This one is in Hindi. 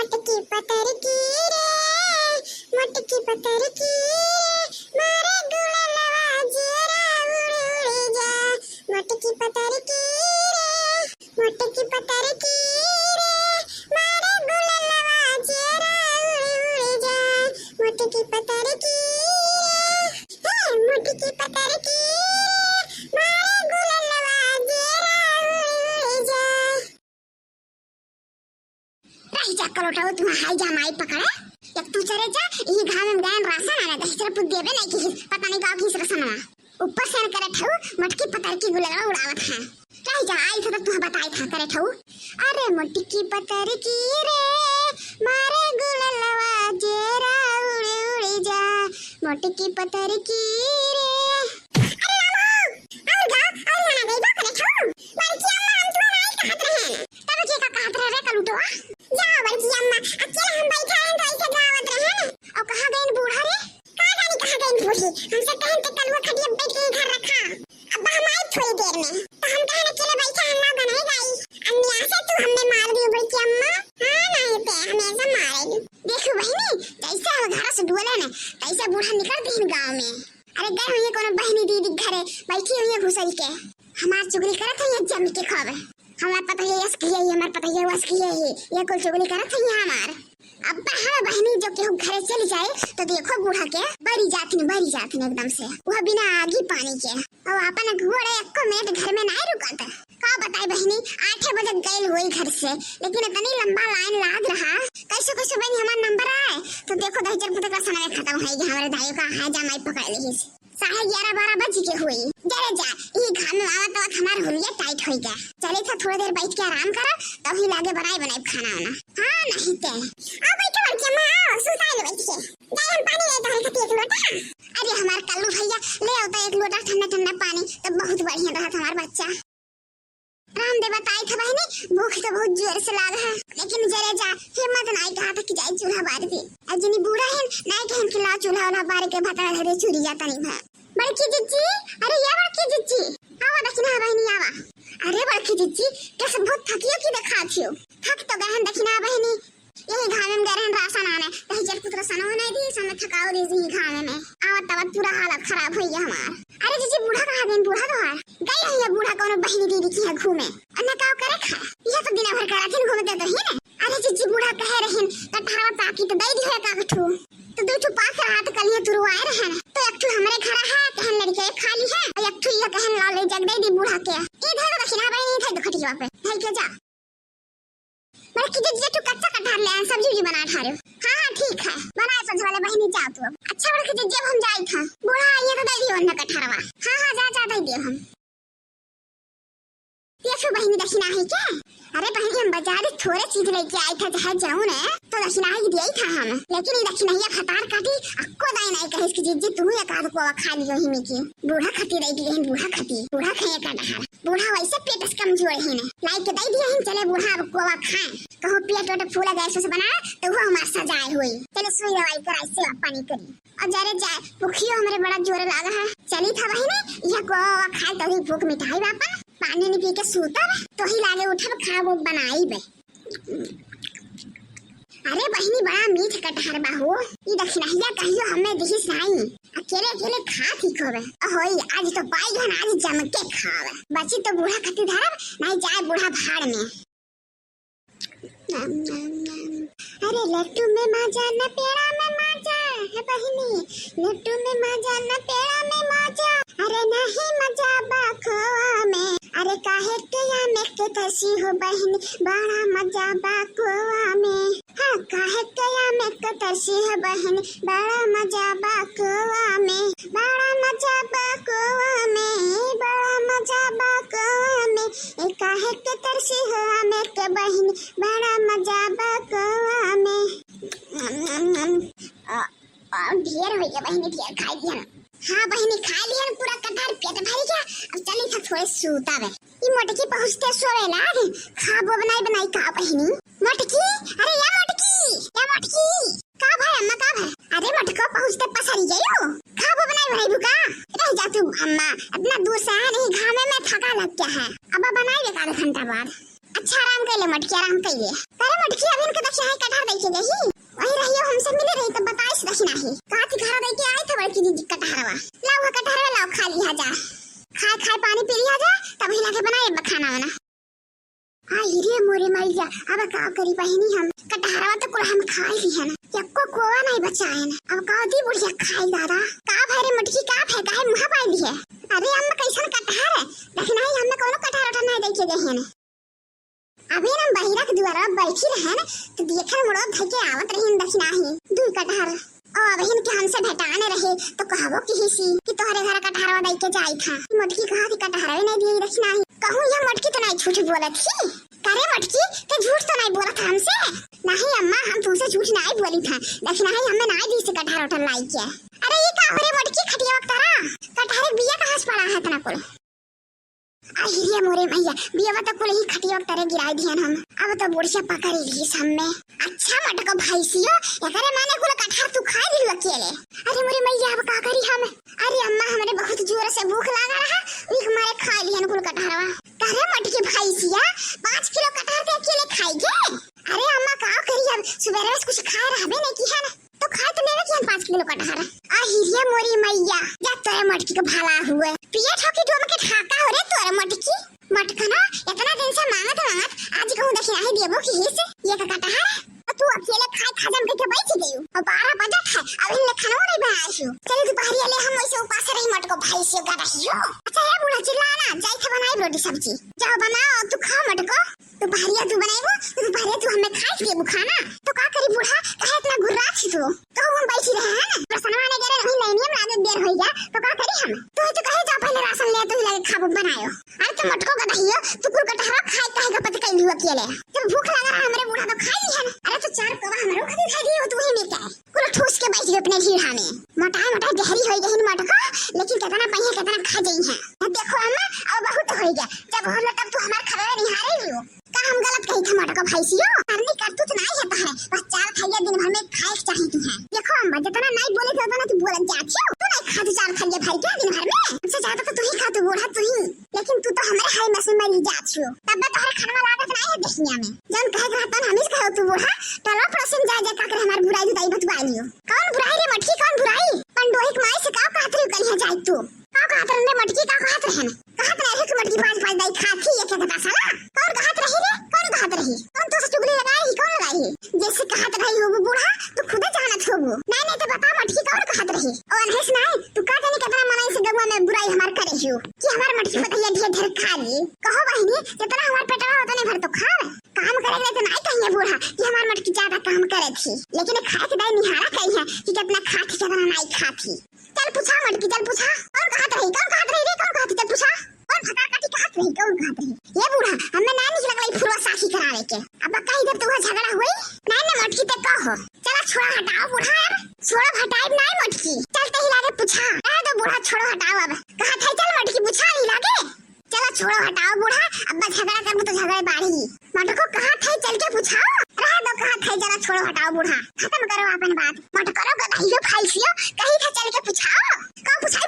मटकी पतर की रे, मटकी पतर की रे, मारे गुलालवा जेरा उड़ उड़ जा। मटकी पतर की रे, मटकी पतर की रे, मारे गुलालवा जेरा उड़ उड़ जा। मटकी पतर की रे, मटकी पतर की रे, मारे गुलालवा जेरा उड़ उड़ जा। रही जा करोटा तुम हाई जा माई पकड़े एक तू चले जा ये घाव में गायन राशन आना दही तेरा पुत देबे नहीं कि पता नहीं गांव किस रसन ना ऊपर से करे ठऊ मटकी पतर की गुलालवा उड़ावत है। रही जा आई तो तुम बताई था करे ठऊ अरे मटकी पतर की रे मारे गुलालवा जेरा उड़ उड़ जा। मटकी पतर की रे अरे मामा और गा और ना दे दो करे ठऊ लड़की अम्मा हम तुम्हारा आई कहत रहे तब के का कहत रहे कलुटवा जा बड़की अम्मा अकेले हम बैठा हैं तो ऐसे गावत रहे और कहां गए बूढ़ा रे कहां जानी कहां गए बूढ़ी हमसे कहन तो कलवा खटिया बैठ के घर रखा अब हम आए थोड़ी देर में तो हम कहन अकेले बैठा हैं ना बनाई गई अन्या से तू हमें मार दी बड़की अम्मा हां नहीं ते हमेशा मारे देखो बहनी जैसे हम घर से डोले ना तैसे बूढ़ा निकल दिन गांव में अरे गए हुए कोनो बहनी दीदी घरे बैठी हुई है घुसरी के हमार चुगली करत है जम के खावे हमार पता है यस किया है हमार पता है वस किया है ये कुल चुगली करत है हमार अब हम बहनी जो के घरे चली जाए तो देखो बूढ़ा के बड़ी जातनी एकदम से वो बिना आगी पानी के और अपन घोड़े एको मिनट घर में नहीं रुकत का बताई बहनी 8 बजे गए हुई घर से लेकिन इतनी लंबा लाइन लाग रहा कैसे कैसे बहनी हमारा नंबर आए तो देखो 10 का समय खत्म हो गया हमारे दाई का है जमाई पकड़ ली 11:30 बज के हुई जरे जा ये घर में आवत आवत हमार हुलिया टाइट हो गया चले था थोड़ी देर बैठ के आराम करा तभी लागे बनाई खाना वाना हां नहीं ते आ बैठो बच्चे मां आओ सुता ले बैठ के जाए हम पानी ले तो हल्का एक लोटा अरे हमार कल्लू भैया ले आता एक लोटा ठंडा ठंडा पानी तो बहुत बढ़िया रहा हमार बच्चा रामदेव बताई था बहनी भूख तो बहुत जोर से लाग है लेकिन जरे जा हिम्मत नहीं कहा था कि जाए चूल्हा बार दे अजनी बूढ़ा है नहीं कहन कि ला चूल्हा वाला बार के भटा धरे चूरी जाता नहीं है बड़की जिज्जी अरे या बड़की जिज्जी आवा दक्षिणा बहनी आवा अरे बड़की जिज्जी कैसे बहुत थकियो की दिखा थियो थक तो गहन दक्षिणा बहनी यही घावे में गहन राशन आने कहीं जब पुत्र सनो नहीं दी समय थकाओ दी जी घावे में आवत तब पूरा हालत खराब हो गया हमार अरे जिज्जी बूढ़ा कहां गए बूढ़ा तो है गई है बूढ़ा कोनो बहनी दीदी की है घूमे अन्ना का करे खा ये तो दिन भर करा दिन घूमते तो ही ना अरे जिज्जी बूढ़ा कह रहन कठावा ताकी तो दई दी है का कठू तो दो ठो पास रहा तो कलिया तुरवाए रहे तो एक ठो हमरे घर है कहन लड़के खाली है और एक ठो ये कहन ला ले जग दे दी बूढ़ा के इधर दक्षिणा बहनी थे तो खटिया पे ढल के जा मैं कि जे तू कच्चा कटहर ले आए सब्जी भी बना खा रहे हो हां ठीक है बनाए सब्जी वाले बहनी जा तू अब अच्छा बड़ के जब हम जाई था बूढ़ा ये तो दे दियो न कटहरवा हां जा दे दियो हम देखो बहनी दक्षिणा है क्या अरे बहनी हम बाजार थोड़े चीज लेके आए थे जहाँ जाऊं ना तो दक्षिणा ही दिया ही था हम लेकिन ये दक्षिणा ही खतार काटी अक्को दाई नहीं कहे इसकी जिज्जी तू एक आध को खा लियो ही में की बूढ़ा खती रही लेकिन बूढ़ा खाए का डहार बूढ़ा वैसे पेट से कमजोर है ना लाइक के दई दिया ही चले बूढ़ा को खाए कहो पेट वोट फूला गैस से बना तो वो हमार सजाए हुई चले सुई दवाई कराई से पानी करी और जरे जाए भूखियो हमारे बड़ा जोर लगा है चली था बहनी यह को खाए तो ही भूख मिटाई बापा पानी नहीं पी के सूता तो ही लागे उठा खा वो बनाई बे अरे बहनी बड़ा मीठ कटहर बाहू ये दक्षिणा कहियो हमें दिखिस नहीं अकेले खा थी खोबे होई आज तो पाई घन आज जम के खावे बची तो बूढ़ा खती धरब नहीं जाए बूढ़ा भाड़ में अरे लट्टू में मजा न पेड़ा में मजा है बहनी लट्टू में मजा न पेड़ा में मजा अरे नहीं मजा बाखोआ में अरे काहे कया में के तसी हो बहनी बड़ा मजा बाखोआ में हाँ काहे कया में के तसी हो बहनी बड़ा मजा बाखोआ में बड़ा मजा बाखोआ में बड़ा मजा बाखोआ में ए काहे के तरसी हो में के बहनी बड़ा मजा बाखोआ में ढेर हो गया बहनी ढेर खाई दिया ना हाँ बहनी खा लिया पूरा कटहर पेट भर गया अब चली था थोड़े सूता वे ये मोटकी पहुंचते सोवे लाग खाबो बनाई का बहनी मोटकी अरे या मोटकी का भाई अम्मा का भाई अरे मोटको पहुंचते पसरी गयो खाबो बनाई भुका रह जा तू अम्मा इतना दूर से आया नहीं घामे में थका लग गया है अब बनाई एक आधा घंटा बाद अच्छा आराम कर ले मटकी आराम कर ले अरे मटकी अभी इनके दक्षिणा कटहर दे देखे गई वही रही हमसे मिले रही तो बताइस रखी नहीं कहा थी घर दे के आई थे बड़की दीदी कटहरवा लाओ कटहरवा लाओ खा लिया जा खाए खाए पानी पी लिया जा तब हिला के बनाए खाना वाना हाँ हीरे मोरे मैया अब का करी बहनी हम कटहरवा तो कुल हम खा ली है ना एको कोवा नहीं बचा है ना अब का दी बुढ़िया खाई दादा का भरे मटकी का फेंका है मुहा पाई है अरे हम कैसन कटहर है लेकिन नहीं हमने कोनो कटहर उठा नहीं देखे गए हैं अभी हम बहिरा के द्वारा बैठी रहे ना तो देखन मुड़ो धके आवत रही दक्षिणा ही दू कटहर और बहन के हमसे भेटाने रहे तो कहबो की हिसी कि तोहरे घर कटहरवा दई के जाई था मटकी कहा थी कटहरवा नहीं दी दक्षिणा ही कहूं यह मटकी तो नहीं झूठ बोलत थी करे मटकी तो झूठ तो नहीं बोला था हमसे नहीं अम्मा हम तुमसे झूठ नहीं बोली था लेकिन नहीं हमें नहीं दी से कटहर उठन लाई के अरे ये का हो रे मटकी खटिया वक्तारा कटहर बिया कहां से पड़ा है तना कुल अहिरिया मोरे भैया बिया तो कुल ही खटिया वक्तारे गिराई दियन हम अब तो बुढ़िया पकड़ी ली सामने अच्छा मटको भाईसियो एकरे माने कुल कटहर तू खा लियो अकेले अरे मोरे मैया अब का करी हम अरे अम्मा हमरे बहुत जोर से भूख लगा रहा एक मारे खा लियन कुल कटहरवा करे मटकी भाईसिया 5 किलो कटहर के अकेले खाएगे अरे अम्मा का करी अब सुबह कुछ खा रहबे नहीं की है ना तो खा तो लेवे कि 5 किलो कटहर अहिरिया मोरी मैया जा तोरे मटकी को भाला हुए पिया ठोकी तो हमके ठाका हो रे तोरे मटकी मटकना इतना दिन से मांगत आज कहूं दक्षिणा ही देबो की हिस ये का कटहर तू अकेले खाए खाजम के बैठ गई और 12 बजत है अभी ले खाना नहीं बनाई चल तू बाहर ले हम वैसे उपास रही मटको भाई से गा रही हो अच्छा है बूढ़ा चिल्लाना जाई थे बनाई रोटी सब्जी जाओ बनाओ तू खा मटको तू बाहरिया तू बनाईबो तू बाहरिया तू हमें खाई के बुखाना तो का करी बूढ़ा कहे इतना गुर्रा छी तू तो हम बैठी रहे हैं ना प्रसन्न माने करे नहीं लेनी हम रात देर हो गया तो का करी हम तो कहे जा पहले राशन ले तो लगे खाबो बनायो अरे तो मटको का दहियो तू कुल कटहरा खाई काहे का पत कैलू अकेले जब भूख लगा रहा हमरे बूढ़ा तो खाई ली है ना अरे तो 4 कवा हमरो खाती खाई दी हो तू ही मिलता है कुल ठूस के बैठ गए अपने ढीढ़ा में मोटा गहरी हो गई मटका लेकिन कितना पहिया कितना खा गई है अब देखो अम्मा अब बहुत हो गया जब हो तब तू हमार खबर नहीं हारे लियो का हम गलत कही था मटका भाईसियो करनी करतू तो नहीं है है बस 4 खाइया दिन भर में खाए चाहिए तू है देखो अम्मा जितना नहीं बोले थे उतना तू बोलत जाती हो तू नहीं खाती 4 खाइया भाई क्या दिन भर में हमसे ज्यादा तो तू ही खातू बूढ़ा तू ही लेकिन तू तो हमारे हाई में से मरी जाती हो तब तोहरे खाना लागत नहीं है देखनिया में जब कहे रहता हम ही कहो तू बूढ़ा टलो प्रसन्न जा जा का हमार बुराई जुताई बतवा लियो कौन बुराई रे मटकी कौन बुराई पंडोहिक माई से का कहत रही कहीं जाई तू का कहत रे मटकी का कहत रहे ना कहत रहे कि मटकी 5 दाई खाती एक एक साला कौन कहत रही रे कौन कहत रही कौन तो चुगली लगाई कौन लगाई जैसे कहत रही हो बूढ़ा तू खुद जानत होबो नहीं तो बता मटकी कौन कहत रही और हंस नहीं तू का जाने कितना मनाई से गवा में बुराई हमार करे हो कि हमार मटकी पतैया ढेर ढेर खा ली कहो बहनी जितना हमार पेटवा उतने भर तो खा काम करेंगे तो नहीं कहिए बूढ़ा कि हमार मटकी ज्यादा काम करे थी लेकिन खा के दाई निहारा कही है कि कितना खाती कितना नहीं खाती चल पूछा मटकी चल पूछा कौन कहत रही रे कौन कहती चल पूछा कौन फटा काटी कहत रही कौन कहत रही ये बूढ़ा हमें ना नहीं लगलाई फुरवा साखी करावे के अब कहीं इधर तो झगड़ा हुई नहीं ना मटकी ते कहो चला छोड़ा हटाओ बूढ़ा यार छोड़ा हटाए नहीं मटकी चलते ही लागे पूछा ए तो बूढ़ा छोड़ो हटाओ अब कहा था चल मटकी पूछा नहीं लागे चला छोड़ो हटाओ बूढ़ा अब झगड़ा करबो तो झगड़े बाढ़ी मटको कहा था चल के पूछाओ रहा दो कहा था जरा छोड़ो हटाओ बूढ़ा खत्म करो अपन बात मटकरो का दहियो खाइसियो कहीं था चल के पूछाओ कौन पूछा